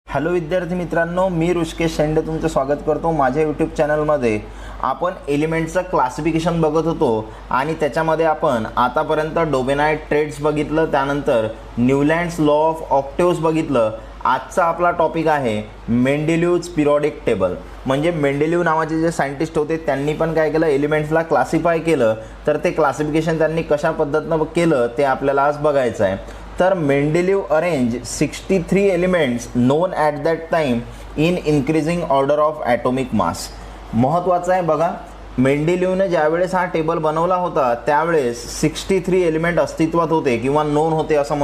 Hello विद्यार्थी मित्रांनो, मी ऋषिकेश शेंडे तुमचं स्वागत करतो माझ्या यूट्यूब चॅनलमध्ये. आपण एलिमेंट्सचं क्लासिफिकेशन बघत होतो आणि त्याच्यामध्ये आपण आतापर्यंत डोबेनाइट ट्रेड्स बघितलं, त्यानंतर न्यूलँड्स लॉ ऑफ ऑक्टेव्स बघितलं. आजचा आपला टॉपिक आहे मेंडेलिव्हज पिरियॉडिक टेबल. म्हणजे मेंडेलिव्ह नावाचे जे सायंटिस्ट होते त्यांनी पण काय केलं, एलिमेंट्सला क्लासिफाय केलं. तर ते क्लासिफिकेशन त्यांनी कशा पद्धतीनं केलं ते आपल्याला आज बघायचं आहे. तर Mendeleev arrange 63 elements known at that time in increasing order of atomic mass. महत्त्वाचं आहे बघा, मेंडेलिव्हने ज्यावेळेस हा टेबल बनवला होता त्यावेळेस 63 एलिमेंट अस्तित्वात होते किंवा नोन होते असं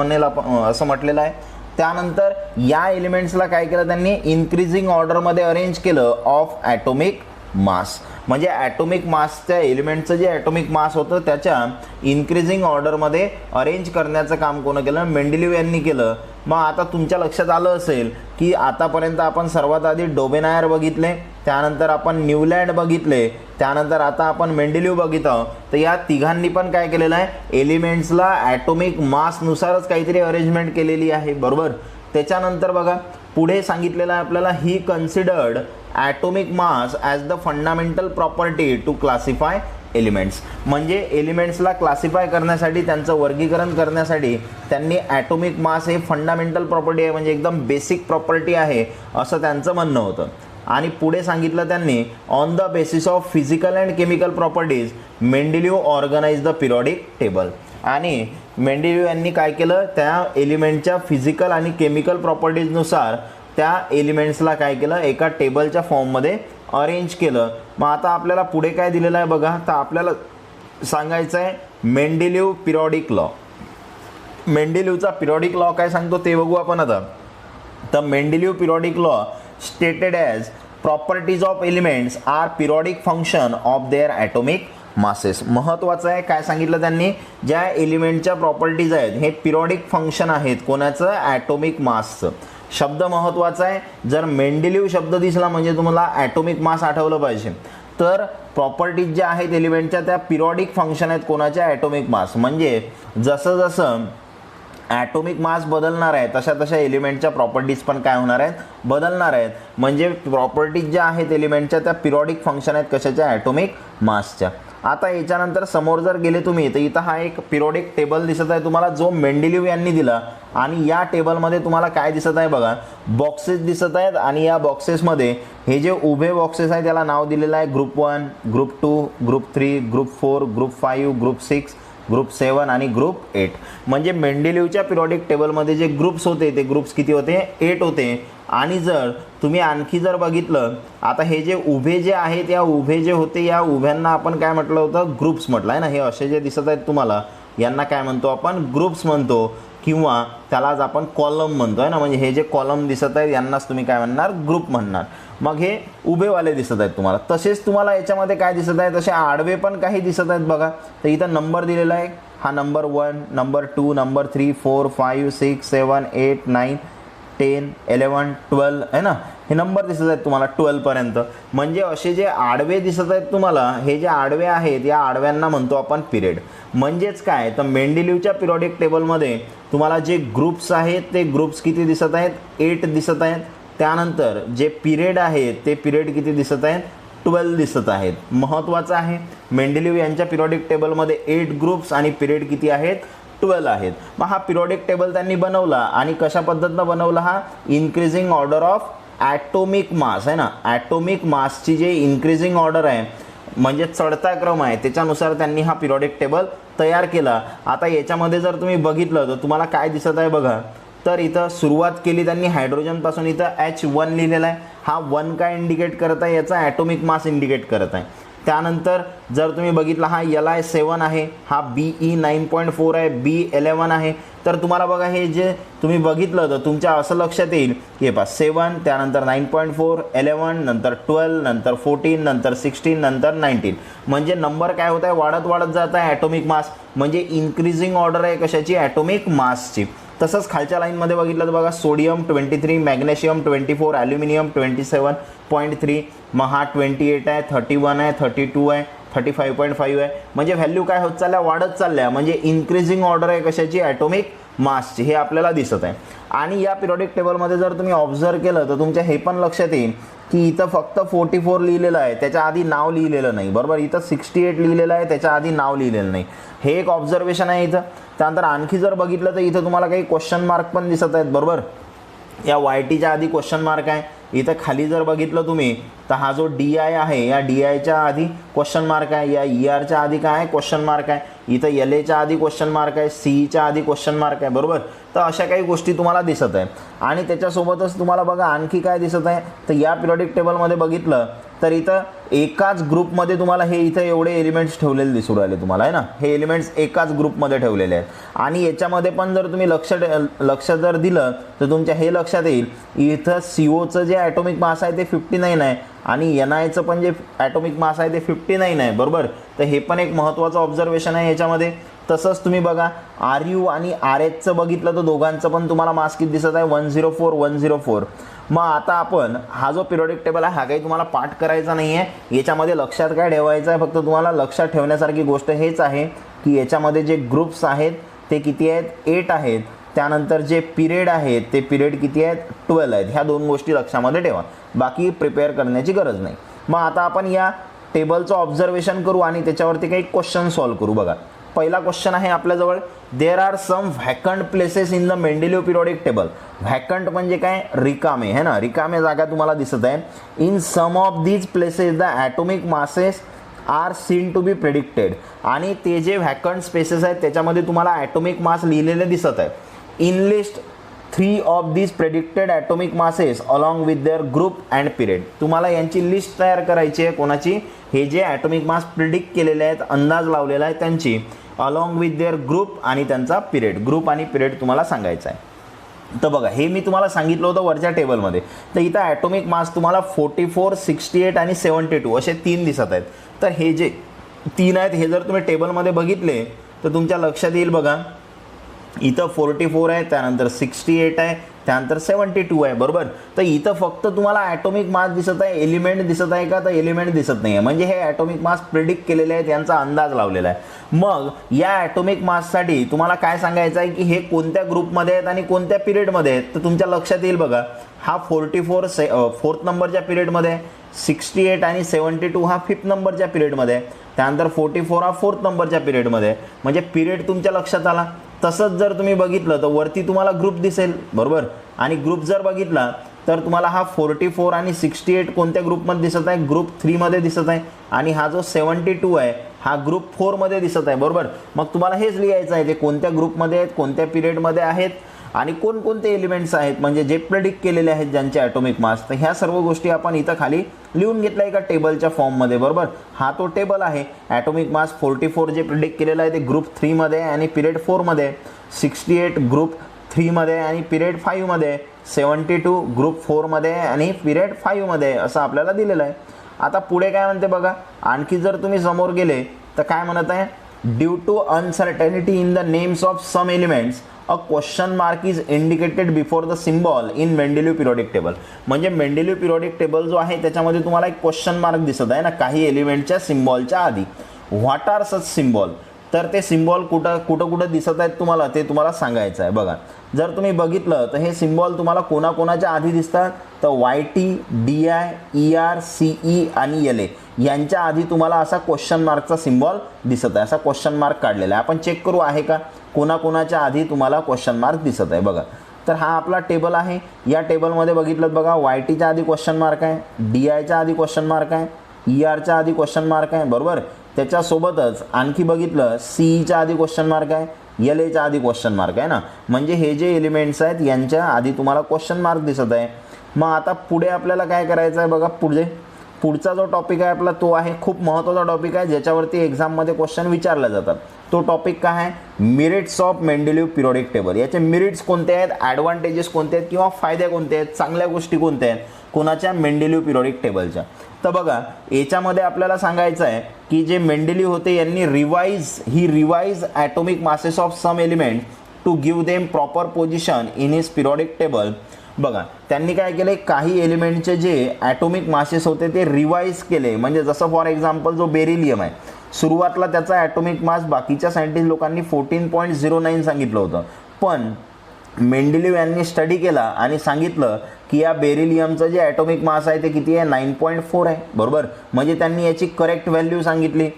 म्हटलेलं आहे. त्यानंतर या एलिमेंट्सला काय केलं, त्यांनी इन्क्रीजिंग ऑर्डरमध्ये अरेंज केलं ऑफ ॲटॉमिक मास. म्हणजे ॲटॉमिक मासच्या एलिमेंटचं जे ॲटॉमिक मास होतं त्याच्या इन्क्रीजिंग ऑर्डरमध्ये अरेंज करण्याचं काम कोण केलं, मेंडेलिव्ह यांनी केलं. मग आता तुमच्या लक्षात आलं असेल की आतापर्यंत आपण सर्वात आधी डोबेनायर बघितले, त्यानंतर आपण न्यूलँड बघितले, त्यानंतर आता आपण मेंडेलिव्ह बघित आहोत. तर या तिघांनी पण काय केलेलं आहे, एलिमेंट्सला ॲटॉमिक मासनुसारच काहीतरी अरेंजमेंट केलेली आहे, बरोबर. त्याच्यानंतर बघा पुढे सांगितलेलं आहे आपल्याला, he considered atomic mass as the fundamental property to classify elements. म्हणजे एलिमेंट्सला क्लासिफाय करण्यासाठी, त्यांचं वर्गीकरण करण्यासाठी त्यांनी ॲटॉमिक मास हे फंडामेंटल प्रॉपर्टी आहे, म्हणजे एकदम बेसिक प्रॉपर्टी आहे असं त्यांचं म्हणणं होतं. आणि पुढे सांगितलं त्यांनी, on the basis of physical and chemical properties Mendeleev organize the periodic table. आणि मेंडेलिव्ह यांनी काय केलं, त्या एलिमेंटच्या फिजिकल आणि केमिकल प्रॉपर्टीजनुसार त्या एलिमेंट्सला काय केलं, एका टेबलच्या फॉर्ममध्ये अरेंज केलं. मग आता आपल्याला पुढे काय दिलेलं आहे बघा, तर आपल्याला सांगायचं आहे मेंडेलिव्ह पिरियॉडिक लॉ. मेंडेलिव्हचा पिरियॉडिक लॉ काय सांगतो ते बघू आपण आता. तर Mendeleev periodic law stated as properties of elements are periodic function of their atomic masses. महत्त्वाचं आहे, काय सांगितलं त्यांनी, ज्या एलिमेंटच्या प्रॉपर्टीज आहेत हे पिरियॉडिक फंक्शन आहेत कोणाचं, ॲटॉमिक मासचं. शब्द महत्त्वाचा आहे, जर मेंडेलिव्ह शब्द दिसला म्हणजे तुम्हाला ॲटॉमिक मास आठवलं पाहिजे. तर प्रॉपर्टीज ज्या आहेत एलिमेंटच्या त्या पिरियॉडिक फंक्शन आहेत कोणाच्या, ॲटॉमिक मास. म्हणजे जसं जसं ॲटॉमिक मास बदलणार आहे तशा तशा एलिमेंटच्या प्रॉपर्टीज पण काय होणार आहेत, बदलणार आहेत. म्हणजे प्रॉपर्टीज ज्या आहेत एलिमेंटच्या त्या पिरियॉडिक फंक्शन आहेत कशाच्या, ॲटॉमिक मासच्या. आता याच्यानंतर समोर जर गेले तुम्ही तर इथं हा एक पिरियॉडिक टेबल दिसत आहे तुम्हाला, जो मेंडेलिव्ह यांनी दिला. आणि या टेबलमध्ये तुम्हाला काय दिसत आहे बघा, बॉक्सेस दिसत आहेत. आणि या बॉक्सेसमध्ये हे जे उभे बॉक्सेस आहेत त्याला नाव दिलेलं आहे group 1, group 2, group 3, group 4, group 5, group 6, group 7 आणि ग्रुप 8. म्हणजे मेंडेलिव्हच्या पिरियॉडिक टेबलमध्ये जे ग्रुप्स होते ते ग्रुप्स किती होते, 8 होते. आणि जर तुम्ही आणखी जर बघितलं, आता हे जे उभे जे आहेत या उभे जे होते या उभ्यांना आपण काय म्हटलं होतं, ग्रुप्स म्हटलं आहे ना. हे असे जे दिसत आहेत तुम्हाला यांना काय म्हणतो आपण, ग्रुप्स म्हणतो, किंवा त्यालाच आपण कॉलम म्हणतो आहे ना. म्हणजे हे जे कॉलम दिसत आहेत यांनाच तुम्ही काय म्हणणार, ग्रुप म्हणणार. मग हे उभेवाले दिसत आहेत तुम्हाला. तसेच तुम्हाला याच्यामध्ये काय दिसत आहे, तसे आडवे पण काही दिसत आहेत बघा. तर इथं नंबर दिलेला आहे, हा नंबर 1, नंबर 2, नंबर 3, 4, 5, 6, 7, 8, 9, 10, 11, 12 आहे ना. हे नंबर दिसत आहेत तुम्हाला 12 पर्यंत. म्हणजे असे जे आडवे दिसत आहेत तुम्हाला, हे जे आडवे आहेत या आडव्यांना म्हणतो आपण पिरियड. म्हणजेच काय, तर मेंडेलिव्हच्या पिरियॉडिक टेबलमध्ये तुम्हाला जे ग्रुप्स आहेत ते ग्रुप्स किती दिसत आहेत, 8 दिसत आहेत. त्यानंतर जे पिरियड आहेत ते पिरियड किती दिसत आहेत, 12 दिसत आहेत. महत्त्वाचं आहे, मेंडेलिव्ह यांच्या पिरियॉडिक टेबलमध्ये 8 ग्रुप्स आणि पिरियड किती आहेत, 12 आहेत. मग हा पिरियॉडिक टेबल त्यांनी बनवला आणि कशा पद्धतीनं बनवला, हा इन्क्रीजिंग ऑर्डर ऑफ ॲटॉमिक मास आहे ना. ॲटॉमिक मासची जे इन्क्रीजिंग ऑर्डर आहे म्हणजे चढता क्रम आहे त्याच्यानुसार त्यांनी हा पिरियॉडिक टेबल तयार केला. आता याच्यामध्ये जर तुम्ही बघितलं तर तुम्हाला काय दिसत आहे बघा, तर इथं सुरुवात केली त्यांनी हायड्रोजनपासून. इथं H1 लिहिलेला आहे, हा 1 काय इंडिकेट करत आहे, याचा ॲटॉमिक मास इंडिकेट करत आहे. त्यानंतर जर तुम्ही बघितला हा Li7 आहे, हा Be 9.4 आहे, B11 आहे. तर तुम्हाला बघा हे जे तुम्ही बघितलं तर तुमच्या असं लक्षात येईल की 7, त्यानंतर 9.4, 11, नंतर 12, नंतर 14, नंतर 16, नंतर 19. म्हणजे नंबर काय होत आहे, वाढत वाढत जात आहे ॲटॉमिक मास. म्हणजे इन्क्रीजिंग ऑर्डर आहे कशाची, ॲटॉमिक मासची. तसंच खालच्या लाईनमध्ये बघितलं तर बघा, सोडियम 23, मॅग्नेशियम 24, ॲल्युमिनियम 27.3, मग हा 28 आहे, 31 आहे, 32 आहे, 35.5 आहे. म्हणजे व्हॅल्यू काय होत चालल्या, वाढत चालल्या. म्हणजे इन्क्रीजिंग ऑर्डर आहे कशाची, ॲटॉमिक मासची हे आपल्याला दिसत आहे. आणि या पिरियोडिक टेबलमध्ये जर तुम्ही ऑब्झर्व केलं तर तुमच्या हे पण लक्षात येईल की इथं फक्त 44 लिहिलेलं आहे, त्याच्या आधी नाव लिहिलेलं नाही, बरोबर. इथं 68 लिहिलेलं आहे, त्याच्या आधी नाव लिहिलेलं नाही. हे एक ऑब्झर्वेशन आहे इथं. त्यानंतर आणखी जर बघितलं तर इथं तुम्हाला काही क्वेश्चन मार्क पण दिसत आहेत, बरोबर. या YTच्या आधी क्वेश्चन मार्क आहे. इथं खाली जर बघितलं तुम्ही तर हा जो DI आहे या DIच्या आधी क्वेश्चन मार्क आहे. या ERच्या आधी काय आहे, क्वेश्चन मार्क आहे. इथं LAच्या आधी क्वेश्चन मार्क आहे, CEच्या आधी क्वेश्चन मार्क आहे, बरोबर. तर अशा काही गोष्टी तुम्हाला दिसत आहे. आणि त्याच्यासोबतच तुम्हाला बघा आणखी काय दिसत आहे, तर या पिरियोडिक टेबलमध्ये बघितलं तर इथं एकाच ग्रुपमध्ये तुम्हाला हे इथं एवढे एलिमेंट्स ठेवलेले दिसून राहिले तुम्हाला, आहे ना. हे एलिमेंट्स एकाच ग्रुपमध्ये ठेवलेले आहेत. आणि याच्यामध्ये पण जर तुम्ही लक्ष जर दिलं तर तुमच्या हे लक्षात येईल इथं COचं जे ॲटॉमिक मास आहे ते 59 आहे आणि NIचं पण जे ॲटॉमिक मास आहे ते 59 आहे, बरोबर. तर हे पण एक महत्त्वाचं ऑब्झर्वेशन आहे याच्यामध्ये. तसंच तुम्ही बघा RU आणि RHचं बघितलं तर दोघांचं पण तुम्हाला मास किती दिसत आहे, 104 104. मग आता आपण हा जो पिरियोडिक टेबल आहे हा काही तुम्हाला पाठ करायचा नाही आहे. याच्यामध्ये लक्षात काय ठेवायचं आहे, फक्त तुम्हाला लक्षात ठेवण्यासारखी गोष्ट हेच आहे की याच्यामध्ये जे ग्रुप्स आहेत ते किती आहेत, 8 आहेत. त्यानंतर जे पिरियड आहेत ते पिरियड किती आहेत, 12 आहेत. ह्या दोन गोष्टी लक्षामध्ये ठेवा, बाकी प्रिपेअर करण्याची गरज नाही. मग आता आपण या टेबलचं ऑब्झर्वेशन करू आणि त्याच्यावरती काही क्वेश्चन सॉल्व्ह करू. बघा पहिला क्वेश्चन आहे आपल्याजवळ, there are some vacant places in the Mendeleev periodic table. Vacant म्हणजे काय, रिकामे, है ना, रिकामे जागा तुम्हाला दिसत आहे. In some of these places the atomic masses are seen to be predicted. आणि ते जे व्हॅकंट स्पेसेस आहेत त्याच्यामध्ये तुम्हाला ॲटॉमिक मास लिहिलेले दिसत आहे. In list 3 of these predicted atomic masses along with their group and period. तुम्हाला यांची लिस्ट तयार करायची आहे, कोणाची, हे जे ॲटॉमिक मास प्रिडिक्ट केलेले आहेत, अंदाज लावलेला आहे त्यांची, अलॉंग विथ देअर ग्रुप आणि त्यांचा पिरियड. ग्रुप आणि पिरियड तुम्हाला सांगायचं आहे. तर बघा हे मी तुम्हाला सांगितलं होतं वरच्या टेबलमध्ये. तर इथं ॲटॉमिक मास तुम्हाला 44 68 आणि 72 असे 3 दिसत आहेत. तर हे जे 3 आहेत हे जर तुम्ही टेबलमध्ये बघितले तर तुमच्या लक्षात येईल. बघा इथं 44 आहे, त्यानंतर 68 आहे, त्यानंतर 72 आहे, बरोबर. तर इथं फक्त तुम्हाला ॲटॉमिक मास दिसत आहे, एलिमेंट दिसत आहे का, तर एलिमेंट दिसत नाही आहे. म्हणजे हे ॲटॉमिक मास प्रिडिक्ट केलेले आहेत, यांचा अंदाज लावलेला आहे. मग या ॲटॉमिक माससाठी तुम्हाला काय सांगायचं आहे की हे कोणत्या ग्रुपमध्ये आहेत आणि कोणत्या पिरियडमध्ये आहेत. तर तुमच्या लक्षात येईल बघा हा 44 4th नंबरच्या पिरियडमध्ये आहे, 68 आणि 72 हा 5th नंबरच्या पिरियडमध्ये आहे, त्यानंतर 44 हा 4th नंबरच्या पिरियडमध्ये आहे. म्हणजे पिरियड तुमच्या लक्षात आला. तसंच जर तुम्ही बघितलं तर वरती तुम्हाला ग्रुप दिसेल, बरोबर. आणि ग्रुप जर बघितला तर तुम्हाला हा 44 आणि 68 कोणत्या ग्रुपमध्ये दिसत आहे, ग्रुप 3 मध्ये दिसत आहे. आणि हा जो 72 आहे हा ग्रुप 4 मध्ये दिसत आहे, बरोबर. मग तुम्हाला हेच लिहायचं आहे ते कोणत्या ग्रुपमध्ये आहेत, कोणत्या पिरियडमध्ये आहेत आणि कोणकोणते एलिमेंट्स आहेत म्हणजे जे प्रेडिक्ट केलेले आहेत ज्यांचे ॲटॉमिक मास. तर ह्या सर्व गोष्टी आपण इथं खाली लिहून घेतल्या एका टेबलच्या फॉर्ममध्ये, बरोबर. हा तो टेबल आहे. ॲटॉमिक मास 44 जे प्रेडिक्ट केलेलं आहे ते ग्रुप 3 मध्ये आणि पिरियड 4 मध्ये, 68 ग्रुप 3 मध्ये आणि पिरियड 5 मध्ये, 72 ग्रुप 4 मध्ये आणि पिरियड 5 मध्ये, असं आपल्याला दिलेलं आहे. आता पुढे काय म्हणते बघा, आणखी जर तुम्ही समोर गेले तर काय म्हणत आहे, due to uncertainty in the names of some elements a question mark is indicated before the symbol in Mendeleev periodic table. म्हणजे मेंडेलिव्ह पिरियोडिक टेबल जो आहे त्याच्यामध्ये तुम्हाला एक क्वेश्चन मार्क दिसत आहे ना काही एलिमेंटच्या सिम्बॉलच्या आधी. व्हॉट आर सच सिम्बॉल, तर ते सिम्बॉल कुठं दिसत आहेत तुम्हाला ते तुम्हाला सांगायचं आहे. बघा जर तुम्ही बघितलं तर हे सिम्बॉल तुम्हाला कोणाकोणाच्या आधी दिसतात, तर YT DI ER CE आणि LA यांच्या आधी तुम्हाला असा क्वेश्चन मार्कचा सिम्बॉल दिसत आहे. असा क्वेश्चन मार्क काढलेला आहे. आपण चेक करू आहे का कोणाकोणाच्या आधी तुम्हाला क्वेश्चन मार्क दिसत आहे. बघा तर हा आपला टेबल आहे. या टेबलमध्ये बघितलं बघा YTच्या आधी क्वेश्चन मार्क आहे, DIच्या आधी क्वेश्चन मार्क आहे, ERच्या आधी क्वेश्चन मार्क आहे, बरोबर. त्याच्यासोबतच आणखी बघितलं CEच्या आधी क्वेश्चन मार्क आहे, LAच्या आधी क्वेश्चन मार्क आहे ना. म्हणजे हे जे एलिमेंट्स आहेत यांच्या आधी तुम्हाला क्वेश्चन मार्क दिसत आहे. मग आता पुढे आपल्याला काय करायचं आहे बघा, पुढचा जो टॉपिक आहे आपला तो आहे खूप महत्त्वाचा टॉपिक आहे ज्याच्यावरती एक्झाममध्ये क्वेश्चन विचारले जातात. तो टॉपिक काय आहे, merits of Mendeleev periodic table. याचे मेरिट्स कोणते आहेत, ॲडव्हान्टेजेस कोणते आहेत किंवा फायदे कोणते आहेत, चांगल्या गोष्टी कोणत्या आहेत कोणाच्या, मेंडेलिव्ह पिरियोडिक टेबलच्या. तर बघा याच्यामध्ये आपल्याला सांगायचं आहे की जे मेंडेलिव्ह होते यांनी revise atomic masses of some element to give them proper position in his periodic table. बघा त्यांनी काय केले, काही एलिमेंटचे जे ॲटॉमिक मासेस होते ते रिवाइज केले. म्हणजे जसं फॉर एक्झाम्पल जो बेरिलियम आहे सुरुवातला त्याचा ॲटॉमिक मास बाकीच्या सायंटिस्ट लोकांनी 14.09 सांगितलं होतं, पण मेंडेलिव्ह यांनी स्टडी केला आणि सांगितलं की या बेरिलियमचं जे ॲटॉमिक मास आहे ते किती आहे, 9.4 आहे. बरोबर, म्हणजे त्यांनी याची करेक्ट व्हॅल्यू सांगितली.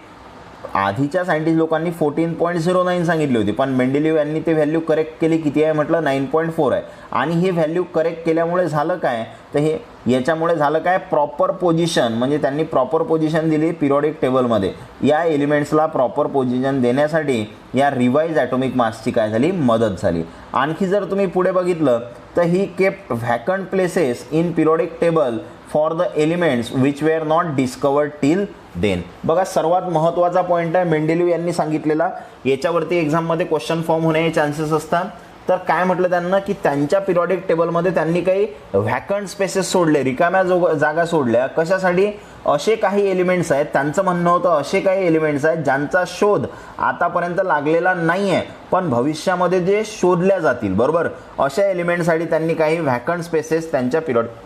आधीच्या सायंटिस्ट लोकांनी 14.09 सांगितली होती, पण मेंडेलिव्ह यांनी ते व्हॅल्यू करेक्ट केली. किती आहे म्हटलं, 9.4 आहे. आणि ही व्हॅल्यू करेक्ट केल्यामुळे झालं काय, तर हे याच्यामुळे झालं काय, प्रॉपर पोझिशन, म्हणजे त्यांनी प्रॉपर पोझिशन दिली पिरियॉडिक टेबलमध्ये. या एलिमेंट्सला प्रॉपर पोझिशन देण्यासाठी या रिवाइज ॲटॉमिक मासची काय झाली, मदत झाली. आणखी जर तुम्ही पुढे बघितलं तर he kept vacant places in periodic table for the elements which were not discovered till then. बघा, सर्वात महत्त्वाचा पॉईंट आहे मेंडेलिव्ह यांनी सांगितलेला. याच्यावरती एक्झाममध्ये क्वेश्चन फॉर्म होण्याचे चान्सेस असतात. तर काय म्हटलं त्यांना की त्यांच्या पिरियॉडिक टेबलमध्ये त्यांनी काही व्हॅकंट स्पेसेस सोडले, रिकाम्या जागा सोडल्या. कशासाठी, असे काही एलिमेंट्स आहेत, त्यांचं म्हणणं होतं असे काही एलिमेंट्स आहेत ज्यांचा शोध आतापर्यंत लागलेला नाही आहे, पण भविष्यामध्ये जे शोधल्या जातील. बरोबर, अशा एलिमेंटसाठी त्यांनी काही व्हॅकंट स्पेसेस त्यांच्या पिरियॉडिक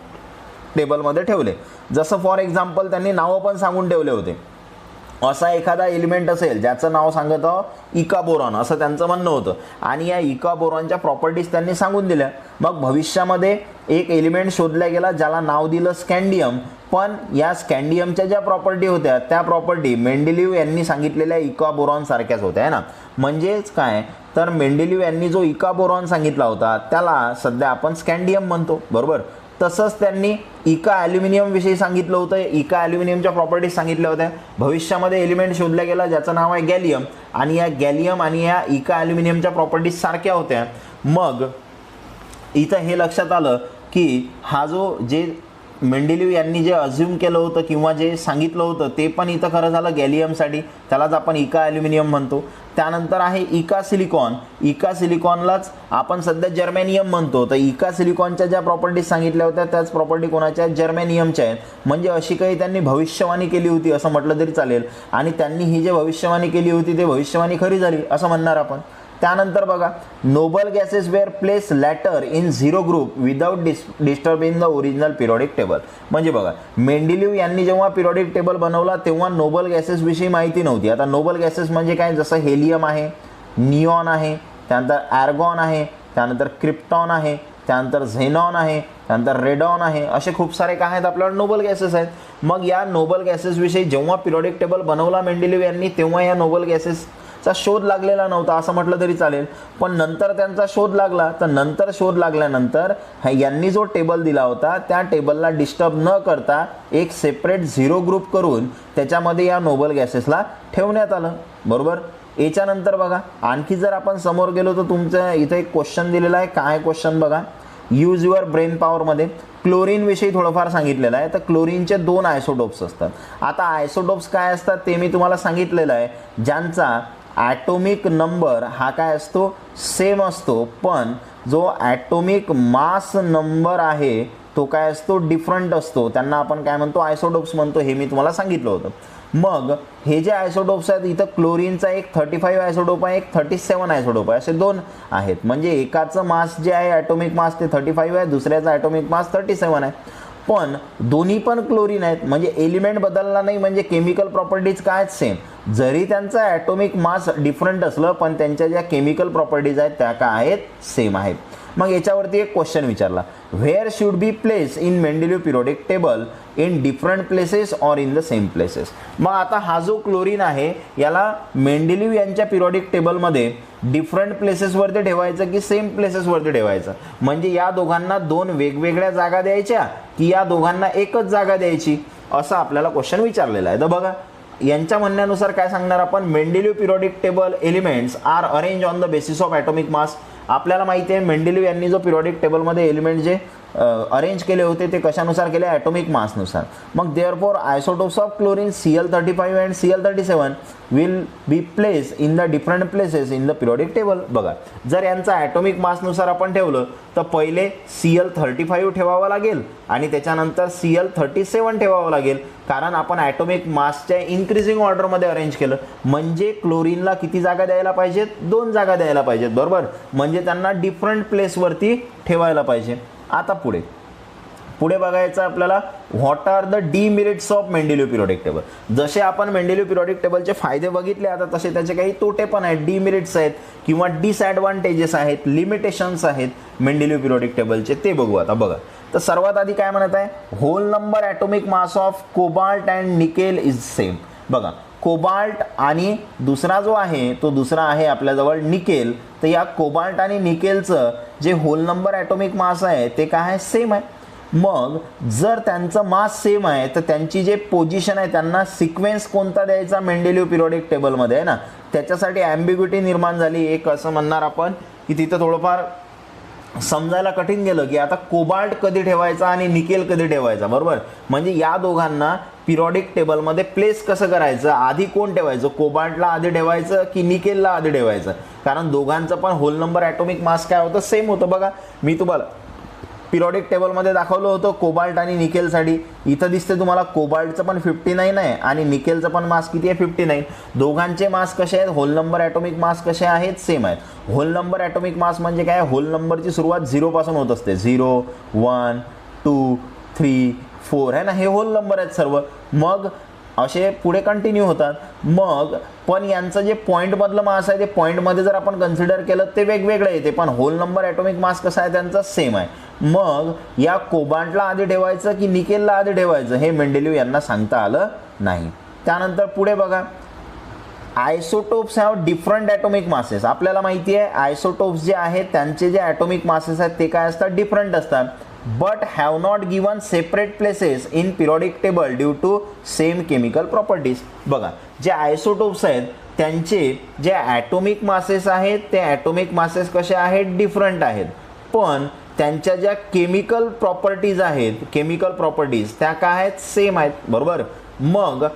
टेबलमध्ये ठेवले. जसं फॉर एक्झाम्पल त्यांनी नावं पण सांगून ठेवले होते. असा एखादा एलिमेंट असेल ज्याचं नाव सांगतं इका बोरॉन, असं त्यांचं म्हणणं होतं. आणि या इका बोरॉनच्या प्रॉपर्टीज त्यांनी सांगून दिल्या. मग भविष्यामध्ये एक एलिमेंट शोधला गेला ज्याला नाव दिलं स्कँडियम. पण या स्कँडियमच्या ज्या प्रॉपर्टी होत्या त्या प्रॉपर्टी मेंडेलिव्ह यांनी सांगितलेल्या इका बोरॉन सारख्याच होत्या, आहे ना. म्हणजेच काय, तर मेंडेलिव्ह यांनी जो इका बोरॉन सांगितला होता त्याला सध्या आपण स्कँडियम म्हणतो. बरोबर, तसंच त्यांनी इका ॲल्युमिनियम विषयी सांगितलं होतं. इका ॲल्युमिनियमच्या प्रॉपर्टीज सांगितल्या होत्या. भविष्यामध्ये एलिमेंट शोधला गेला ज्याचं नाव आहे गॅलियम, आणि या गॅलियम आणि या इका ॲल्युमिनियमच्या प्रॉपर्टीज सारख्या होत्या. मग इथं हे लक्षात आलं की हा जो जे मेंडेलिव्ह यांनी जे अज्युम केलं होतं किंवा जे सांगितलं होतं ते पण इथं खरं झालं गॅलियमसाठी, त्यालाच आपण इका ॲल्युमिनियम म्हणतो. त्यानंतर आहे इका सिलिकॉन. इका सिलिकॉनलाच आपण सध्या जर्मेनियम म्हणतो. तर इका सिलिकॉनच्या ज्या प्रॉपर्टीज सांगितल्या होत्या त्याच प्रॉपर्टी कोणाच्या आहेत, जर्मेनियमच्या आहेत. म्हणजे अशी काही त्यांनी भविष्यवाणी केली होती असं म्हटलं तरी चालेल. आणि त्यांनी ही जे भविष्यवाणी केली होती ते भविष्यवाणी खरी झाली असं म्हणणार आपण. त्यानंतर बघा, noble gases were place later in zero group without disturbing the original periodic table. म्हणजे बघा, मेंडेलिव्ह यांनी जेव्हा पिरियॉडिक टेबल बनवला तेव्हा नोबल गॅसेस विषयी माहिती नव्हती. आता नोबल गॅसेस म्हणजे काय, जसं हेलियम आहे, निऑन आहे, त्यानंतर आर्गॉन आहे, त्यानंतर क्रिप्टॉन आहे, त्यानंतर झेनॉन आहे, त्यानंतर रेडॉन आहे, असे खूप सारे काय आहेत आपल्याला नोबल गॅसेस आहेत. मग या नोबल गॅसेस विषयी जेव्हा पिरियॉडिक टेबल बनवला मेंडेलिव्ह यांनी तेव्हा या नोबल गॅसेस चा शोध लागलेला नव्हता असं म्हटलं तरी चालेल. पण नंतर त्यांचा शोध लागला. तर नंतर शोध लागल्यानंतर यांनी जो टेबल दिला होता त्या टेबलला डिस्टर्ब न करता एक सेपरेट झिरो ग्रुप करून त्याच्यामध्ये या नोबल गॅसेसला ठेवण्यात आलं. बरोबर, याच्यानंतर बघा, आणखी जर आपण समोर गेलो तर तुमचं इथं एक क्वेश्चन दिलेला आहे. काय क्वेश्चन बघा, यूज युअर ब्रेन पॉवरमध्ये क्लोरीन विषयी थोडंफार सांगितलेलं आहे. तर क्लोरीनचे 2 आयसोटोप्स असतात. आता आयसोटोप्स काय असतात ते मी तुम्हाला सांगितलेलं आहे, ज्यांचा ॲटोमिक नंबर हा काय असतो, सेम असतो, पण जो ॲटोमिक मास नंबर आहे तो काय असतो, डिफरंट असतो. त्यांना आपण काय म्हणतो, आयसोटोप्स म्हणतो. हे मी तुम्हाला सांगितलं होतं. मग हे जे आयसोटोप्स आहेत, इथं क्लोरीनचा एक 35 आयसोटोप आहे, एक 37 आयसोटोप आहे, असे 2 आहेत. म्हणजे एकाचं मास जे आहे ॲटोमिक मास ते 35 आहे, दुसऱ्याचा ॲटोमिक मास 37 आहे. पण दोन्ही पण क्लोरीन आहेत. म्हणजे एलिमेंट बदलला नाही, म्हणजे केमिकल प्रॉपर्टीज काय सेम. जरी त्यांचा ॲटोमिक मास डिफरंट असलं पण त्यांच्या ज्या केमिकल प्रॉपर्टीज आहेत त्या काय आहेत, सेम आहेत. मग याच्यावरती एक क्वेश्चन विचारला, where should be place in Mendeleev periodic table, in different places or in the same places. मग आता हा जो क्लोरीन आहे याला मेंडेलिव्ह यांच्या पिरियॉडिक टेबलमध्ये डिफरंट प्लेसेसवरती ठेवायचं की सेम प्लेसेसवरती ठेवायचं. म्हणजे या दोघांना 2 वेगवेगळ्या जागा द्यायच्या की या दोघांना एकच जागा द्यायची, असं आपल्याला क्वेश्चन विचारलेला आहे. तर बघा, यांच्या म्हणण्यानुसार काय सांगणार आपण, Mendeleev periodic table elements are arrange on the basis of atomic mass. आपल्याला माहिती आहे मेंडेलिव्ह यांनी जो पिरियॉडिक टेबलमध्ये एलिमेंट जे अरेंज केले होते ते कशानुसार केले, ॲटोमिक मासनुसार. मग therefore isotopes of chlorine Cl35 and Cl37 will be place in the different places in the periodic table. बघा, जर यांचा ॲटोमिक मासनुसार आपण ठेवलं तर पहिले Cl35 ठेवावं लागेल आणि त्याच्यानंतर Cl37 ठेवावं लागेल, कारण आपण ॲटोमिक मासच्या इन्क्रीजिंग ऑर्डरमध्ये अरेंज केलं. म्हणजे क्लोरीनला किती जागा द्यायला पाहिजेत, 2 जागा द्यायला पाहिजेत. बरोबर, म्हणजे त्यांना डिफरंट प्लेसवरती ठेवायला पाहिजे. आता पुढे बघायचं आपल्याला what are the demerits of Mendeleev periodic table. जसे आपण मेंडेलिव्ह पिरियोडिक टेबलचे फायदे बघितले, आता तसे त्याचे काही तोटे पण आहेत, डिमेरिट्स आहेत किंवा डिसएडव्हान्टेजेस आहेत, लिमिटेशन्स आहेत मेंडेलिव्ह पिरियोडिक टेबलचे, ते बघू. आता बघा, तर सर्वात आधी काय म्हणत आहे, whole number atomic mass of cobalt and nickel is same. बघा, कोबाल्ट आणि दुसरा जो आहे तो दुसरा आहे आपल्याजवळ निकेल. तर या कोबाल्ट आणि निकेलचं जे होल नंबर ॲटॉमिक मास आहे ते काय आहे, सेम आहे. मग जर त्यांचं मास सेम आहे तर त्यांची जे पोझिशन आहे, त्यांना सिक्वेन्स कोणता द्यायचा मेंडेलिव्ह पिरियोडिक टेबलमध्ये आहे ना, त्याच्यासाठी ॲम्बिग्युटी निर्माण झाली. एक असं म्हणणार आपण की तिथं थोडंफार समजायला कठीण गेलं की आता कोबाल्ट कधी ठेवायचा आणि निकेल कधी ठेवायचा, बरोबर. म्हणजे या दोघांना पिरियोडिक टेबलमध्ये प्लेस कसं करायचं, आधी कोण ठेवायचं, कोबाल्टला आधी ठेवायचं की निकेलला आधी ठेवायचं, कारण दोघांचं पण होल नंबर ॲटॉमिक मास काय होतं, सेम होतं. बघा, मी तुम्हाला पिरियोडिक टेबलमध्ये दाखवलं होतं कोबाल्ट आणि निकेलसाठी. इथं दिसते तुम्हाला कोबाल्टचं पण 59 आहे आणि निकेलचं पण मास किती आहे, 59. दोघांचे मास कसे आहेत, होल नंबर ॲटॉमिक मास कसे आहेत, सेम आहेत. होल नंबर ॲटॉमिक मास म्हणजे काय, होल नंबरची सुरुवात 0 पासून होत असते. 0, 1, 2, 3, 4 आहे ना, हे होल नंबर आहेत सर्व. मग असे पुढे कंटिन्यू होतात. मग पण यांचं जे पॉईंटमधलं मास आहे ते पॉईंटमध्ये जर आपण कन्सिडर केलं ते वेगवेगळं येते, पण होल नंबर ॲटॉमिक मास कसा आहे त्यांचा, सेम आहे. मग या कोबाल्टला आधी ठेवायचं की निकेलला आधी ठेवायचं हे मेंडेलिव्ह यांना सांगता आलं नाही. त्यानंतर पुढे बघा, isotopes have different atomic masses. आपल्याला माहिती आहे आयसोटोप्स जे आहेत त्यांचे जे ॲटॉमिक मासेस आहेत ते काय असतात, डिफरंट असतात. But have not given separate places in periodic table due to same chemical properties. बघा, जे आयसोटोप्स आहेत त्यांचे जे ॲटॉमिक मासेस आहेत ते ॲटॉमिक मासेस कसे आहेत, डिफरंट आहेत, पण त्यांच्या ज्या केमिकल प्रॉपर्टीज आहेत, केमिकल प्रॉपर्टीज त्या काय आहेत, सेम आहेत, बरोबर. मग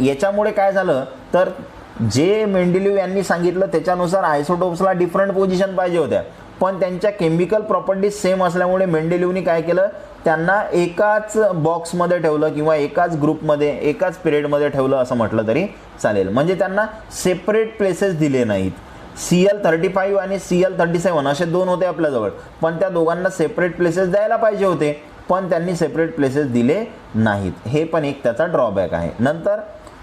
याच्यामुळे काय झालं तर जे मेंडेलिव्ह यांनी सांगितलं त्याच्यानुसार आयसोटोप्सला डिफरंट पोझिशन पाहिजे होत्या, पण त्यांच्या केमिकल प्रॉपर्टीज सेम असल्यामुळे मेंडेलिव्हनी काय केलं, त्यांना एकाच बॉक्समध्ये ठेवलं किंवा एकाच ग्रुपमध्ये एकाच पिरियडमध्ये ठेवलं असं म्हटलं तरी चालेल. म्हणजे त्यांना सेपरेट प्लेसेस दिले नाहीत. CL35 आणि CL37 असे दोन होते आपल्याजवळ, पण त्या दोघांना सेपरेट प्लेसेस द्यायला पाहिजे होते, पण त्यांनी सेपरेट प्लेसेस दिले नाहीत. हे पण एक त्याचा ड्रॉबॅक आहे. नंतर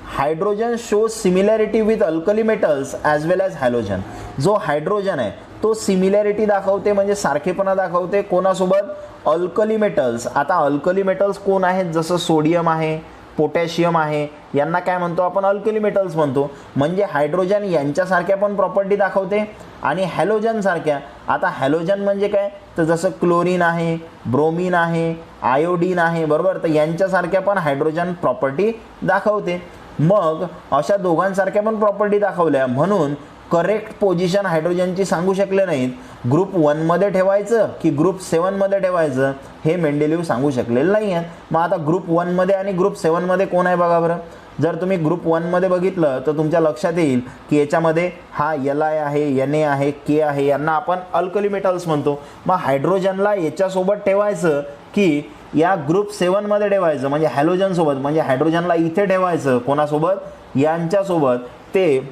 hydrogen shows similarity with alkali metals as well as halogen. जो हायड्रोजन आहे तो सिमिलॅरिटी दाखवते, म्हणजे सारखेपणा दाखवते कोणासोबत, अल्कली मेटल्स. आता अल्कली मेटल्स कोण आहेत, जसं सोडियम आहे, पोटॅशियम आहे, यांना काय म्हणतो आपण, अल्कली मेटल्स म्हणतो. म्हणजे हायड्रोजन यांच्यासारख्या पण प्रॉपर्टी दाखवते आणि हॅलोजन सारख्या. आता हॅलोजन म्हणजे काय, तर जसं क्लोरीन आहे, ब्रोमीन आहे, आयोडीन आहे, बरोबर, तर यांच्यासारख्या पण हायड्रोजन प्रॉपर्टी दाखवते. मग अशा दोघांसारख्या पण प्रॉपर्टी दाखवल्या म्हणून करेक्ट पोझिशन हायड्रोजनची सांगू शकले नाहीत. ग्रुप 1 मध्ये ठेवायचं की ग्रुप 7 मध्ये ठेवायचं हे मेंडेलिव्ह सांगू शकलेलं नाही आहे. मग आता ग्रुप 1 मध्ये आणि ग्रुप 7 मध्ये कोण आहे बघा बरं. जर तुम्ही ग्रुप 1 मध्ये बघितलं तर तुमच्या लक्षात येईल की याच्यामध्ये हा Li आहे, Na आहे, K आहे, यांना आपण अल्कली मेटल्स म्हणतो. मग हायड्रोजनला याच्यासोबत ठेवायचं की या ग्रुप 7 मध्ये ठेवायचं, म्हणजे हॅलोजन सोबत, म्हणजे हायड्रोजनला इथे ठेवायचं कोणासोबत, यांच्यासोबत, ते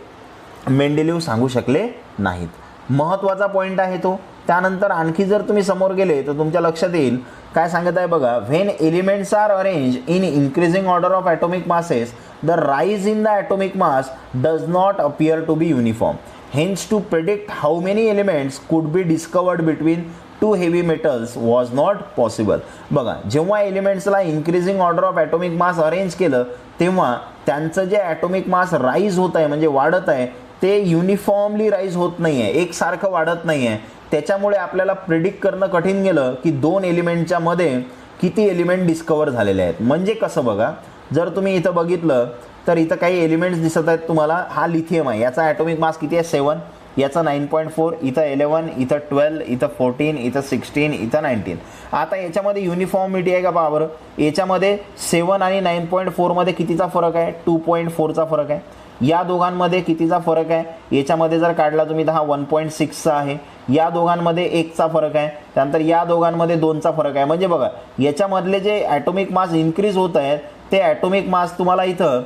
मेंडेलिव्ह सांगू शकले नाहीत. महत्त्वाचा पॉईंट आहे तो. त्यानंतर आणखी जर तुम्ही समोर गेले तर तुमच्या लक्षात येईल काय सांगत आहे बघा, when elements are arrange in increasing order of atomic masses the rise in the atomic mass does not appear to be uniform. Hence to predict how many elements could be discovered between two heavy metals was not possible. बघा, जेव्हा एलिमेंट्सला increasing order of atomic mass arrange केलं तेव्हा त्यांचं जे atomic mass rise होत आहे, म्हणजे वाढत आहे, ते युनिफॉर्मली राईज होत नाही आहे, एकसारखं वाढत नाही आहे. त्याच्यामुळे आपल्याला प्रिडिक्ट करणं कठीण गेलं की दोन एलिमेंटच्या मध्ये किती एलिमेंट डिस्कवर झालेले आहेत. म्हणजे कसं बघा, जर तुम्ही इथं बघितलं तर इथं काही एलिमेंट्स दिसत आहेत तुम्हाला. हा लिथियम आहे, याचा ॲटॉमिक मास किती आहे, 7, याचा 9.4, इथं 11, इथं 12, इथं 14, इथं 16, इथं 19. आता याच्यामध्ये युनिफॉर्मिटी आहे का पहा बरं. याच्यामध्ये 7 आणि 9.4 मध्ये कितीचा फरक आहे, 2.4चा फरक आहे. या दोघांमध्ये कितीचा फरक आहे, याच्यामध्ये जर काढला तुम्ही तर हा 1.6चा आहे. या दोघांमध्ये 1चा फरक आहे. त्यानंतर या दोघांमध्ये 2चा फरक आहे. म्हणजे बघा, याच्यामधले जे ॲटॉमिक मास इन्क्रीज होत आहेत ते ॲटॉमिक मास तुम्हाला इथं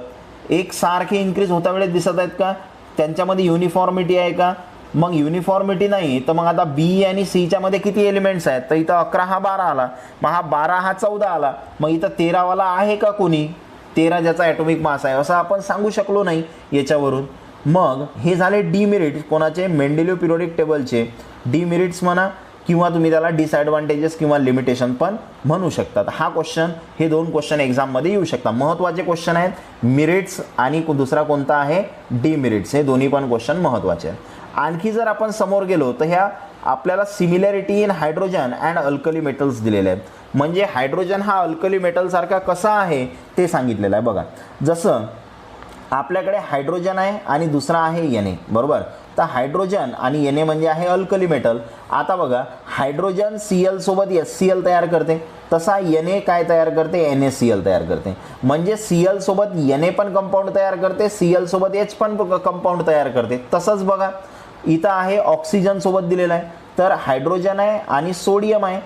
एकसारखे इन्क्रीज होता वेळेस दिसत आहेत का, त्यांच्यामध्ये युनिफॉर्मिटी आहे का, मग युनिफॉर्मिटी नाही तर मग आता बी आणि सीच्या मध्ये किती एलिमेंट्स आहेत, तर इथं 11 हा 12 आला, मग हा 12 हा 14 आला, मग इथं 13 वाला आहे का कोणी, 13 ज्याचा ॲटॉमिक मास आहे असं आपण सांगू शकलो नाही याच्यावरून. मग हे झाले डीमेरिट्स कोणाचे, मेंडेलिव्ह पिरियोडिक टेबलचे डीमेरिट्स म्हणा किंवा तुम्ही त्याला डिसएडव्हान्टेजेस किंवा लिमिटेशन पण म्हणू शकतात. हा क्वेश्चन, हे 2 क्वेश्चन एक्झाममध्ये येऊ शकतात. महत्त्वाचे क्वेश्चन आहेत मेरिट्स आणि दुसरा कोणता आहे डीमेरिट्स, हे दोन्ही पण क्वेश्चन महत्त्वाचे आहेत. आणखी जर आपण समोर गेलो तर ह्या आपल्याला similarity in hydrogen and alkali metals दिलेले आहेत. म्हणजे हायड्रोजन हा अल्कली मेटल सारखा कसा आहे ते सांगितलेलं आहे. बघा जसं आपल्याकडे हायड्रोजन आहे आणि दुसरा आहे Na, बरोबर. तर हायड्रोजन आणि Na म्हणजे आहे अल्कली मेटल. आता बघा हायड्रोजन Cl सोबत HCl तयार करते, तसा Na काय तयार करते, NaCl तयार करते. म्हणजे Cl सोबत Na पण कंपाऊंड तयार करते, Cl सोबत H पण कंपाऊंड तयार करते. तसंच बघा इथं आहे ऑक्सिजन सोबत दिलेलं आहे, तर हायड्रोजन आहे आणि सोडियम आहे.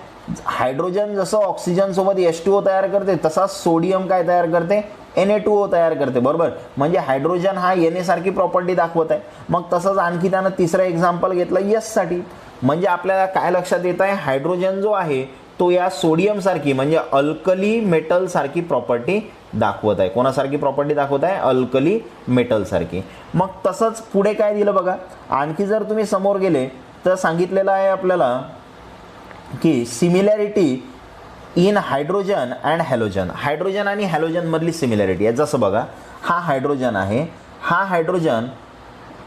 हायड्रोजन जसं ऑक्सिजन सोबत H2O तयार करते तसा सोडियम काय तयार करते, Na2O तयार करते, बरोबर. म्हणजे हायड्रोजन हा Na सारखी प्रॉपर्टी दाखवत आहे. मग तसंच आणखी त्यानं तिसरं एक्झाम्पल घेतलं S साठी. म्हणजे आपल्याला काय लक्षात येत आहे, हायड्रोजन जो आहे तो या सोडियम सारखी म्हणजे अल्कली मेटल सारखी प्रॉपर्टी दाखवत आहे. कोणासारखी प्रॉपर्टी दाखवत आहे, अल्कली मेटल सारखी. मग तसंच पुढे काय दिलं बघा, आणखी जर तुम्ही समोर गेले तर सांगितलेलं आहे आपल्याला की similarity in hydrogen and halogen, hydrogen आणि हॅलोजन मधली सिमिलॅरिटी आहे. जसं बघा हा हायड्रोजन आहे, हा हायड्रोजन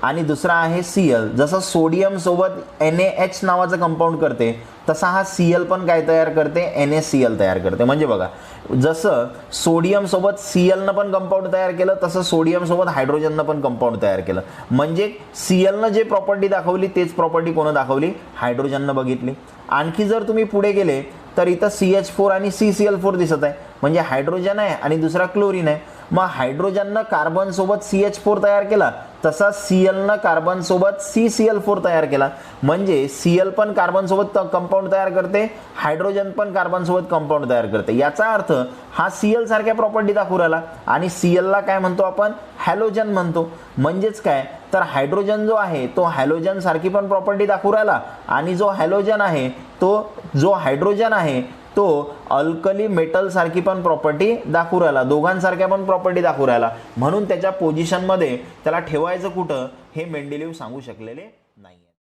आणि दुसरा आहे Cl. जसं सोडियम सोबत NaH नावाचं कंपाऊंड करते तसा हा Cl पण काय तयार करते, NaCl तयार करते. म्हणजे बघा जसं सोडियम सोबत Clनं पण कंपाऊंड तयार केलं तसं सोडियम सोबत हायड्रोजननं पण कंपाऊंड तयार केलं. म्हणजे Clनं जे प्रॉपर्टी दाखवली तेच प्रॉपर्टी कोण दाखवली, हायड्रोजननं बघितली. आणखी जर तुम्ही पुढे गेले तर इथं CH4 आणि CCl4 दिसत आहे. म्हणजे हायड्रोजन आहे आणि दुसरा क्लोरीन आहे. मग हायड्रोजननं कार्बन सोबत CH4 तयार केला तसा Clनं कार्बन सोबत CCl4 तयार केला. म्हणजे Cl पण कार्बन सोबत कंपाऊंड तयार करते, हायड्रोजन पण कार्बन सोबत कंपाऊंड तयार करते. याचा अर्थ हा Cl सारख्या प्रॉपर्टी दाखवू राहिला आणि Cl ला काय म्हणतो आपण, हॅलोजन म्हणतो. म्हणजेच काय तर हायड्रोजन जो आहे तो हॅलोजन सारखी पण प्रॉपर्टी दाखवू राहिला आणि जो हॅलोजन आहे तो जो हायड्रोजन आहे तो अल्कली मेटल सारखी पण प्रॉपर्टी दाखवू राहिला, दोघांसारख्या पण प्रॉपर्टी दाखवू राहिला. म्हणून त्याच्या पोझिशनमध्ये त्याला ठेवायचं कुठं हे मेंडेलिव्ह सांगू शकलेले नाही.